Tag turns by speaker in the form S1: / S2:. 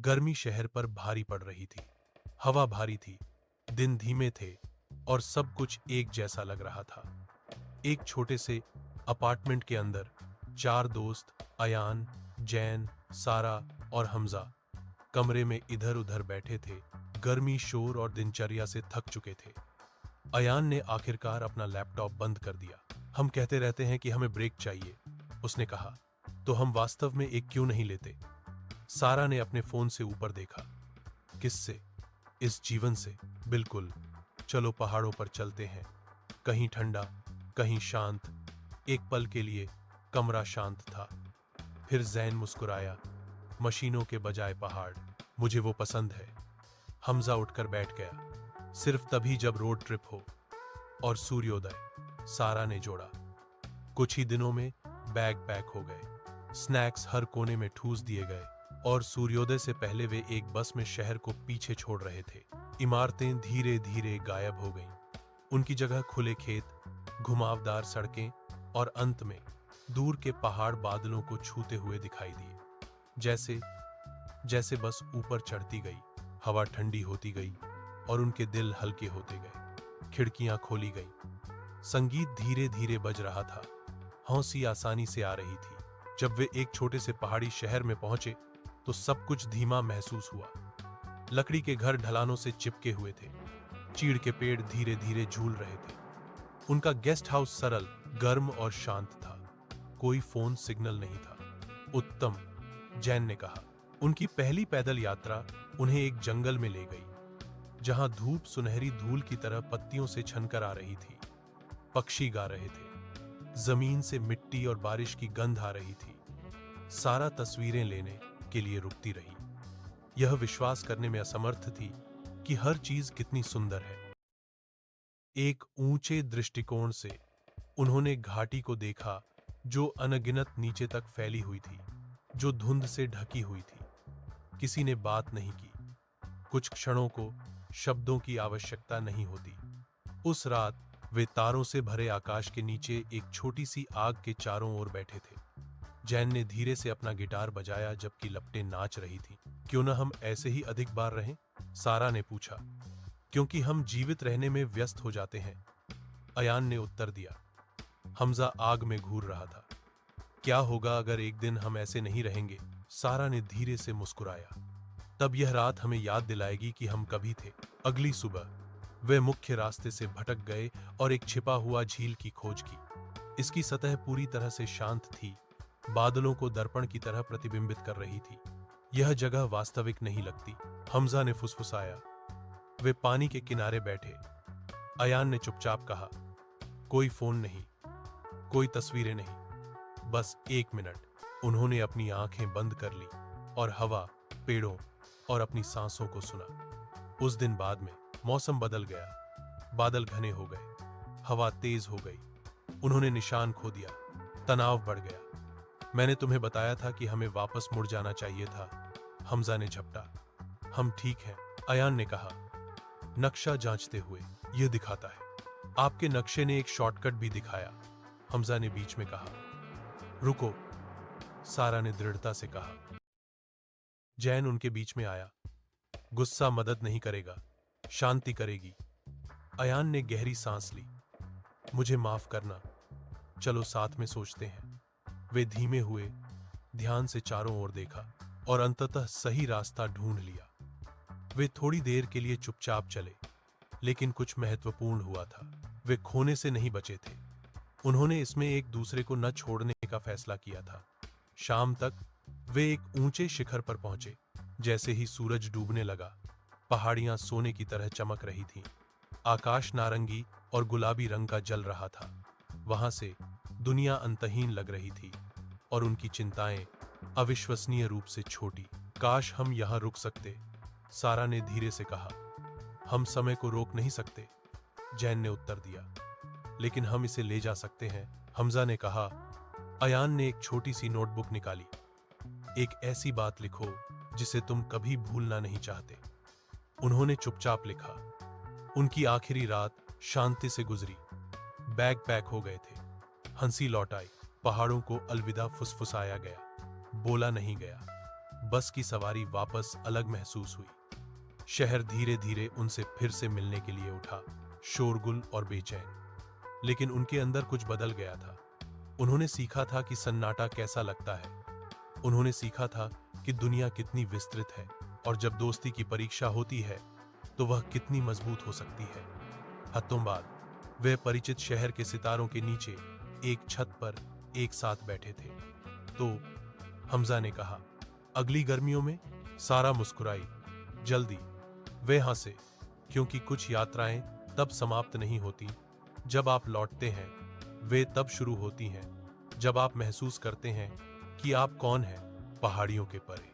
S1: गर्मी शहर पर भारी पड़ रही थी। हवा भारी थी, दिन धीमे थे और सब कुछ एक जैसा लग रहा था। एक छोटे से अपार्टमेंट के अंदर 4 दोस्त अयान, जैन, सारा और हमजा कमरे में इधर उधर बैठे थे। गर्मी, शोर और दिनचर्या से थक चुके थे। अयान ने आखिरकार अपना लैपटॉप बंद कर दिया। हम कहते रहते हैं कि हमें ब्रेक चाहिए, उसने कहा। तो हम वास्तव में एक क्यों नहीं लेते? सारा ने अपने फोन से ऊपर देखा। किससे? इस जीवन से। बिल्कुल। चलो पहाड़ों पर चलते हैं, कहीं ठंडा, कहीं शांत। एक पल के लिए कमरा शांत था। फिर जैन मुस्कुराया। मशीनों के बजाय पहाड़, मुझे वो पसंद है। हमजा उठकर बैठ गया। सिर्फ तभी जब रोड ट्रिप हो और सूर्योदय, सारा ने जोड़ा। कुछ ही दिनों में बैग पैक हो गए, स्नैक्स हर कोने में ठूस दिए गए और सूर्योदय से पहले वे एक बस में शहर को पीछे छोड़ रहे थे। इमारतें धीरे धीरे गायब हो गईं। उनकी जगह खुले खेत, घुमावदार सड़कें और अंत में दूर के पहाड़ बादलों को छूते हुए दिखाई दिए। जैसे जैसे बस ऊपर चढ़ती गई, हवा ठंडी होती गई और उनके दिल हल्के होते गए। खिड़कियां खोली गईं। संगीत धीरे धीरे बज रहा था। हंसी आसानी से आ रही थी। जब वे एक छोटे से पहाड़ी शहर में पहुंचे तो सब कुछ धीमा महसूस हुआ। लकड़ी के घर ढलानों से चिपके हुए थे। चीड़ के पेड़ धीरे धीरे झूल रहे थे। उनका गेस्ट हाउस सरल, गर्म और शांत था। कोई फोन सिग्नल नहीं था। उत्तम, जैन ने कहा। उनकी पहली पैदल यात्रा उन्हें एक जंगल में ले गई, जहां धूप सुनहरी धूल की तरह पत्तियों से छनकर आ रही थी। पक्षी गा रहे थे। जमीन से मिट्टी और बारिश की गंध आ रही थी। सारा तस्वीरें लेने के लिए रुकती रही। यह विश्वास करने में असमर्थ थी कि हर चीज कितनी सुंदर है। एक ऊंचे दृष्टिकोण से उन्होंने घाटी को देखा, जो अनगिनत नीचे तक फैली हुई थी, जो धुंध से ढकी हुई थी। किसी ने बात नहीं की। कुछ क्षणों को शब्दों की आवश्यकता नहीं होती। उस रात वे तारों से भरे आकाश के नीचे एक छोटी सी आग के चारों ओर बैठे थे। जैन ने धीरे से अपना गिटार बजाया जबकि लपटें नाच रही थीं। क्यों न हम ऐसे ही अधिक बार रहें? सारा ने पूछा। क्योंकि हम जीवित रहने में व्यस्त हो जाते हैं, अयान ने उत्तर दिया। हमजा आग में घूर रहा था। क्या होगा अगर एक दिन हम ऐसे नहीं रहेंगे? सारा ने धीरे से मुस्कुराया। तब यह रात हमें याद दिलाएगी कि हम कभी थे। अगली सुबह वे मुख्य रास्ते से भटक गए और एक छिपा हुआ झील की खोज की। इसकी सतह पूरी तरह से शांत थी, बादलों को दर्पण की तरह प्रतिबिंबित कर रही थी। यह जगह वास्तविक नहीं लगती, हमजा ने फुसफुसाया। वे पानी के किनारे बैठे। अयान ने चुपचाप कहा, कोई फोन नहीं, कोई तस्वीरें नहीं, बस 1 मिनट। उन्होंने अपनी आंखें बंद कर ली और हवा, पेड़ों और अपनी सांसों को सुना। उस दिन बाद में मौसम बदल गया। बादल घने हो गए, हवा तेज हो गई। उन्होंने निशान खो दिया। तनाव बढ़ गया। मैंने तुम्हें बताया था कि हमें वापस मुड़ जाना चाहिए था, हमजा ने झपटा। हम ठीक हैं, अयान ने कहा, नक्शा जांचते हुए। यह दिखाता है। आपके नक्शे ने एक शॉर्टकट भी दिखाया, हमजा ने बीच में कहा। रुको, सारा ने दृढ़ता से कहा। जैन उनके बीच में आया। गुस्सा मदद नहीं करेगा, शांति करेगी। अयान ने गहरी सांस ली। मुझे माफ करना, चलो साथ में सोचते हैं। वे धीमे हुए, ध्यान से चारों ओर देखा और अंततः सही रास्ता ढूंढ लिया। वे थोड़ी देर के लिए चुपचाप चले, लेकिन कुछ महत्वपूर्ण हुआ था। वे खोने से नहीं बचे थे। उन्होंने इसमें एक दूसरे को न छोड़ने का फैसला किया था। शाम तक वे एक ऊंचे शिखर पर पहुंचे। जैसे ही सूरज डूबने लगा, पहाड़ियां सोने की तरह चमक रही थीं। आकाश नारंगी और गुलाबी रंग का जल रहा था। वहां से दुनिया अंतहीन लग रही थी और उनकी चिंताएं अविश्वसनीय रूप से छोटी। काश हम यहां रुक सकते, सारा ने धीरे से कहा। हम समय को रोक नहीं सकते, जैन ने उत्तर दिया, लेकिन हम इसे ले जा सकते हैं, हमजा ने कहा। अयान ने एक छोटी सी नोटबुक निकाली। एक ऐसी बात लिखो जिसे तुम कभी भूलना नहीं चाहते। उन्होंने चुपचाप लिखा। उनकी आखिरी रात शांति से गुजरी। बैग पैक हो गए थे। हंसी लौट आई। पहाड़ों को अलविदा फुसफुसाया गया, बोला नहीं गया। बस की सवारी वापस अलग महसूस हुई। शहर धीरे धीरे उनसे फिर से मिलने के लिए उठा, शोरगुल और बेचैन। लेकिन उनके अंदर कुछ बदल गया था। उन्होंने सीखा था कि सन्नाटा कैसा लगता है। उन्होंने सीखा था कि दुनिया कितनी विस्तृत है और जब दोस्ती की परीक्षा होती है तो वह कितनी मजबूत हो सकती है। हफ्तों बाद वे परिचित शहर के सितारों के नीचे एक छत पर एक साथ बैठे थे। तो हमजा ने कहा, अगली गर्मियों में? सारा मुस्कुराई। जल्दी। वे हंसे, क्योंकि कुछ यात्राएं तब समाप्त नहीं होती जब आप लौटते हैं, वे तब शुरू होती हैं जब आप महसूस करते हैं कि आप कौन हैं पहाड़ियों के परे।